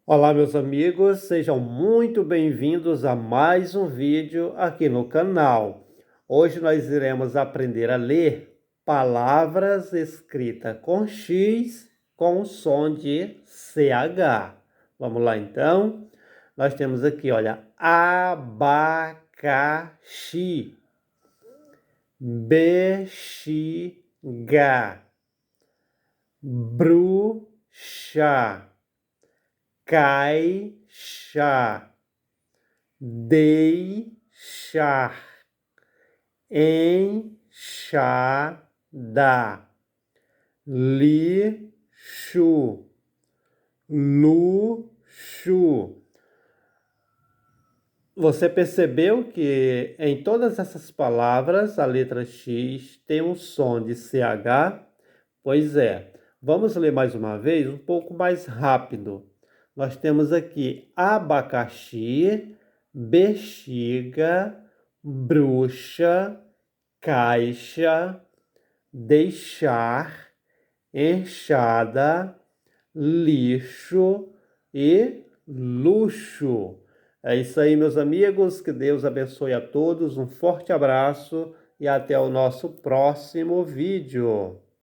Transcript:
Olá, meus amigos, sejam muito bem-vindos a mais um vídeo aqui no canal. Hoje nós iremos aprender a ler palavras escritas com X com o som de CH. Vamos lá então? Nós temos aqui, olha, abacaxi, bexiga, bruxa, caixa, deixar, enxada, lixo, luxo. Você percebeu que em todas essas palavras a letra X tem um som de CH? Pois é. Vamos ler mais uma vez, um pouco mais rápido. Nós temos aqui abacaxi, bexiga, bruxa, caixa, deixar, enxada, lixo e luxo. É isso aí, meus amigos. Que Deus abençoe a todos. Um forte abraço e até o nosso próximo vídeo.